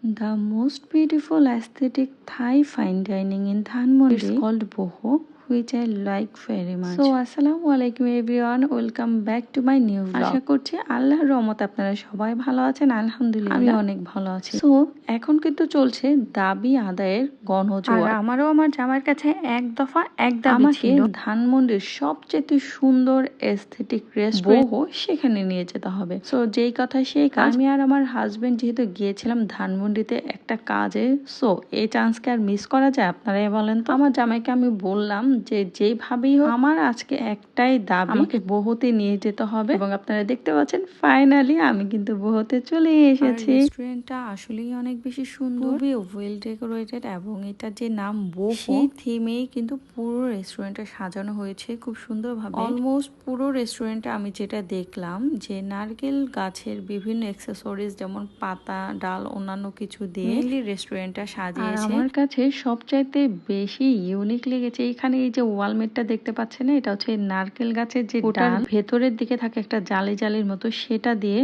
The most beautiful aesthetic Thai fine dining in Dhanmondi is called Boho, which I like very much. So আসসালামু আলাইকুম everyone, welcome back to my new blog. আশা করছি আল্লাহর রহমতে আপনারা সবাই ভালো আছেন। আলহামদুলিল্লাহ আমি অনেক ভালো আছি। সো এখন কিন্তু চলছে দাবি আদায়ের গণজোয়ার। আর আমারও আমার জামাইয়ের কাছে এক দফা এক দাবি ছিল, ধানমন্ডির সবচেয়ে সুন্দর এস্থেটিক রেস্টুরেন্ট Boho সেখানে নিয়ে যেতে হবে। সো যেই কথা সেই কাজ। আমি আর আমার হাজবেন্ড যেহেতু গিয়েছিলাম ধানমন্ডিতে একটা কাজে, সো এই চান্সকে আর মিস করা যায়? আপনারাই বলেন তো। আমার জামাইকে আমি বললাম যে যেইভাবেই হোক আমার আজকে একটাই দাবি, আমাকে Bohoতে নিয়ে যেতে হবে। এবং আপনারা দেখতে পাচ্ছেন ফাইনালি আমি কিন্তু Bohoতে চলে এসেছি। রেস্টুরেন্টটা আসলেই অনেক বেশি সুন্দর, খুবই ওয়েল ডেকোরেটেড, এবং এটা যে নাম Boho সেই থিমেই কিন্তু পুরো রেস্টুরেন্টটা সাজানো হয়েছে খুব সুন্দরভাবে। অলমোস্ট পুরো রেস্টুরেন্টে আমি যেটা দেখলাম যে নারকেল গাছের বিভিন্ন অ্যাক্সেসরিজ যেমন পাতা, ডাল, অন্যান্য কিছু দিয়ে রেস্টুরেন্টটা সাজিয়েছে। আমার কাছে সবচাইতে বেশি ইউনিক লেগেছে এখানে এই যে ওয়ালমেটটা দেখতে পাচ্ছেন, এটা হচ্ছে নারকেল গাছের যে ডাল ভেতরের দিকে থাকে একটা জালি জালির মতো, সেটা দিয়ে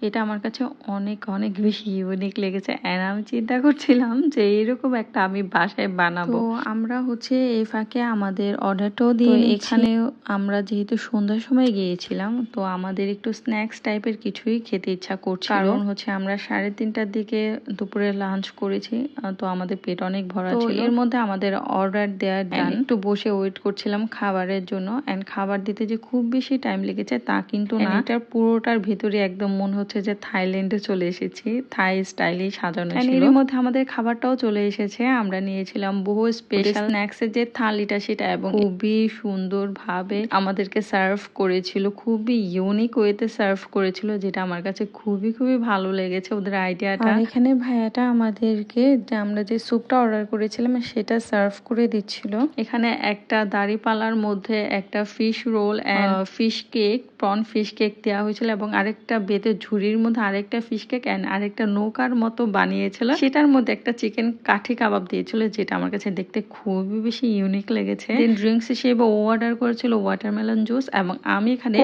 এটা আমার কাছে অনেক অনেক বেশি ইউনিক লেগেছে। আর আমি চিন্তা করছিলাম যে এরকম একটা আমি বাসায় বানাবো। তো আমরা হচ্ছে এই ফাঁকে আমাদের অর্ডারটাও দিয়ে এখানে আমরা যেহেতু সন্ধ্যার সময় গিয়েছিলাম, তো আমাদের একটু স্ন্যাক্স টাইপের কিছুই খেতে ইচ্ছা করছিল। কারণ হচ্ছে আমরা 3:30টার দিকে দুপুরে লাঞ্চ করেছি, তো আমাদের পেট অনেক ভরা ছিল। এর মধ্যে আমাদের অর্ডার দেওয়া ডান, একটু বসে ওয়েট করছিলাম খাবারের জন্য। এন্ড খাবার দিতে যে খুব বেশি টাইম লেগেছে তা কিন্তু না, এটার পুরোটার ভিতরে একদম মনে হচ্ছে যে থাইল্যান্ডে চলে এসেছি, থাই স্টাইলে সাজানো ছিল। এর মধ্যে আমাদের খাবারটাও চলে এসেছে। আমরা নিয়েছিলাম Boho স্পেশাল স্ন্যাক্স এর যে থালিটা সেটা, এবং খুবই সুন্দর ভাবে আমাদেরকে সার্ভ করেছিল, খুবই ইউনিক ওয়েতে সার্ভ করেছিল, যেটা আমার কাছে খুবই খুবই ভালো লেগেছে ওদের আইডিয়াটা। আর এখানে ভাইয়াটা আমাদেরকে আমরা যে স্যুপটা অর্ডার করেছিলাম সেটা সার্ভ করে দিচ্ছিল। এখানে একটা দাড়িপাল্লার মধ্যে একটা fish roll and fish cake, prawn fish cake দেওয়া হয়েছিল, এবং আরেকটা বেতের ঝুড়ির মধ্যে আরেকটা ফিশ কেক এন্ড আরেকটা নৌকার মতো বানিয়েছিল, সেটার মধ্যে একটা চিকেন কাঠি কাবাব দিয়েছিল, যেটা আমার কাছে দেখতে খুবই বেশি ইউনিক লেগেছে। দেন ড্রিঙ্কস হিসেবে ও অর্ডার করেছিল ওয়াটারমেলন জুস, এবং আমি এখানে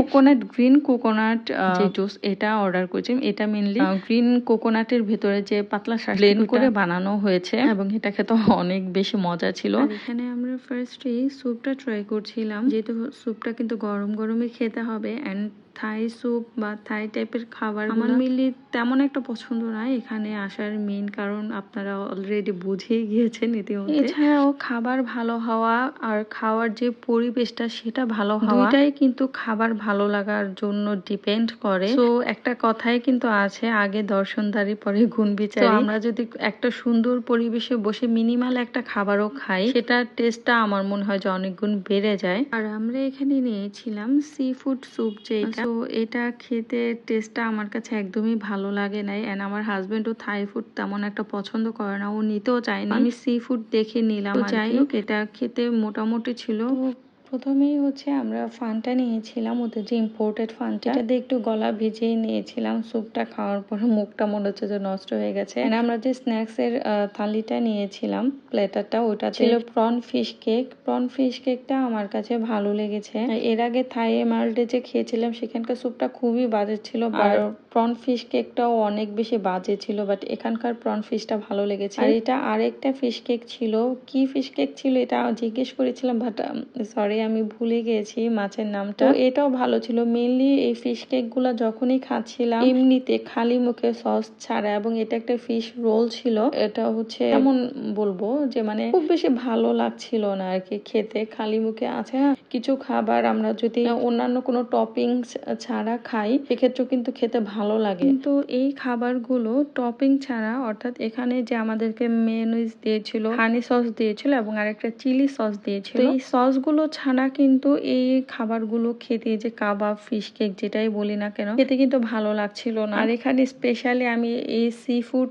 গ্রিন কোকোনাট যে জুস এটা অর্ডার করেছি। এটা মেনলি গ্রিন কোকোনাটের ভেতরে যে পাতলা শ্বাস ব্লেন্ড করে বানানো হয়েছে, এবং এটা খেতে অনেক বেশি মজা ছিল। এখানে আমরা ফার্স্টে স্যুপটা ট্রাই করছিলাম, যেহেতু স্যুপটা কিন্তু গরম গরমই খেতে হবে। এন্ড থাই স্যুপ বা থাই টাইপের খাবার আমার মিলি তেমন একটা পছন্দ না। এখানে আসার মেইন কারণ আপনারা অলরেডি বুঝেই গিয়েছেন ইতিমধ্যে। এছাড়াও খাবার ভালো হওয়া আর খাওয়ার যে পরিবেশটা সেটা ভালো হওয়া, দুইটাই কিন্তু খাবার ভালো লাগার জন্য ডিপেন্ড করে। তো একটা কথাই কিন্তু আছে, আগে দর্শনদারি পরে গুণ বিচারি। তো আমরা যদি একটা সুন্দর পরিবেশে বসে মিনিমাল একটা খাবারও খাই, সেটার টেস্টটা আমার মনে হয় যে অনেক গুণ বেড়ে যায়। আর আমরা এখানে নিয়েছিলাম সি ফুড স্যুপ, যেটা তো এটা খেতে টেস্টটা আমার কাছে একদমই ভালো লাগে নাই। এন্ড আমার হাজবেন্ডও থাই ফুড তেমন একটা পছন্দ করে না, ও নিতেও চায়নি, আমি সি ফুড দেখে নিলাম। যাই হোক এটা খেতে মোটামুটি ছিল। প্রথমেই হচ্ছে আমরা ফানটা নিয়েছিলাম, ওদের যে ইম্পোর্টেড ফানটা, এটা দিয়ে একটু গলা ভিজিয়ে নিয়েছিলাম। স্যুপটা খাওয়ার পর মুখটা মনে হচ্ছে যে নষ্ট হয়ে গেছে। আমরা যে স্ন্যাক্স এর থালিটা নিয়েছিলাম, প্লেটারটা, ওটা ছিল prawn fish cake. Prawn fish কেকটা আমার কাছে ভালো লেগেছে। এর আগে থাই এমারল্ডে যে খেয়েছিলাম সেখানকার স্যুপটা খুবই বাজে ছিল, আর প্রন ফিশ কেকটাও অনেক বেশি বাজে ছিল, বাট এখানকার প্রন ফিশটা ভালো লেগেছে। আর এটা আরেকটা ফিশ কেক ছিল, কি ফিশ কেক ছিল এটা জিজ্ঞেস করেছিলাম, বাট সরি আমি ভুলে গিয়েছি মাছের নামটা। তো এটাও ভালো ছিল। মেইনলি এই ফিশ কেক গুলা যখনই খাচ্ছিলাম এমনিতে খালি মুখে সস ছাড়া, এবং এটা একটা ফিশ রোল ছিল, এটা হচ্ছে এমন বলবো যে মানে খুব বেশি ভালো লাগছিল না আর কি খেতে, খালি মুখে। আছে না কিছু খাবার আমরা যদি অন্যান্য কোনো টপিংস ছাড়া খাই সেক্ষেত্রেও কিন্তু খেতে ভালো লাগে, কিন্তু এই খাবারগুলো টপিং ছাড়া, অর্থাৎ এখানে যে আমাদেরকে মেয়োনিজ দিয়েছিল, হানি সস দিয়েছিল, এবং আরেকটা চিলি সস দিয়েছিল, এই সস গুলো ছাড়া কিন্তু এই খাবারগুলো খেতে, যে কাবাব, ফিশ কেক যেটাই বলি না কেন, খেতে কিন্তু ভালো লাগছিল না। আর এখানে স্পেশালি আমি এই সি ফুড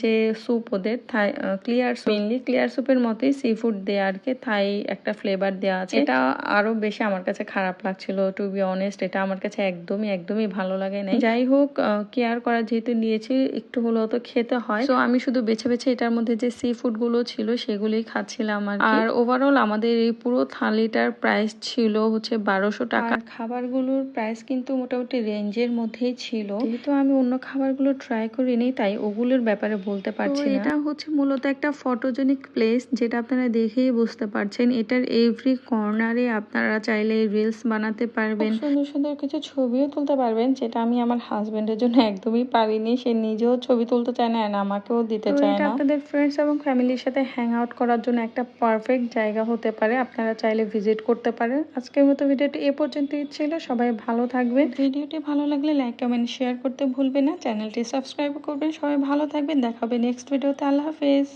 যে স্যুপ ওদের থাই ক্লিয়ার স্যুপ, মেইনলি ক্লিয়ার স্যুপের মতোই সি ফুড দেয়া আর কি, থাই একটা ফ্লেভার দেওয়া আছে, এটা আরো বেশি আমার কাছে খারাপ লাগছিল টু বি অনেস্ট। এটা আমার কাছে একদমই ভালো লাগে নাই। যাই হোক কেয়ার করা যেহেতু নিয়েছি, একটু হলেও তো খেতে হয়, তো আমি শুধু বেছে বেছে এটার মধ্যে যে সি ফুড গুলো ছিল সেগুলোই খাচ্ছিলাম আর ওভারঅল আমাদের এই পুরো থালিটার প্রাইস ছিল হচ্ছে 1200 টাকা। খাবারগুলোর প্রাইস কিন্তু মোটামুটি রেঞ্জের মধ্যেই ছিল। যেহেতু আমি অন্য খাবারগুলো ট্রাই করিনি, তাই ওগুলোর ব্যাপারে বলতে পারছি না। এটা হচ্ছে মূলত একটা ফটোজেনিক প্লেস, যেটা আপনারা দেখেই বুঝতে পারছেন। এটার এভরি কর্নারে আপনারা চাইলে রিলস বানাতে পারবেন, সুন্দর সুন্দর কিছু ছবিও তুলতে পারবেন, যেটা আমি আমার হাজবেন্ডের জন্য একদমই পারিনি। সে নিজেও ছবি তুলতে চায় না, আর আমাকেও দিতে চায় না। আপনাদের ফ্রেন্ডস এবং ফ্যামিলির সাথে হ্যাং আউট করার জন্য একটা পারফেক্ট জায়গা হতে পারে, আপনারা চাইলে ভিজিট করতে পারেন। আজকের মতো ভিডিওটি এ পর্যন্তই ছিল। সবাই ভালো থাকবেন। ভিডিওটি ভালো লাগলে লাইক কমেন্ট শেয়ার করতে ভুলবেন না, চ্যানেলটি সাবস্ক্রাইব করবেন। সবাই ভালো থাকবেন, দেখা হবে নেক্সট ভিডিওতে। আল্লাহ হাফেজ।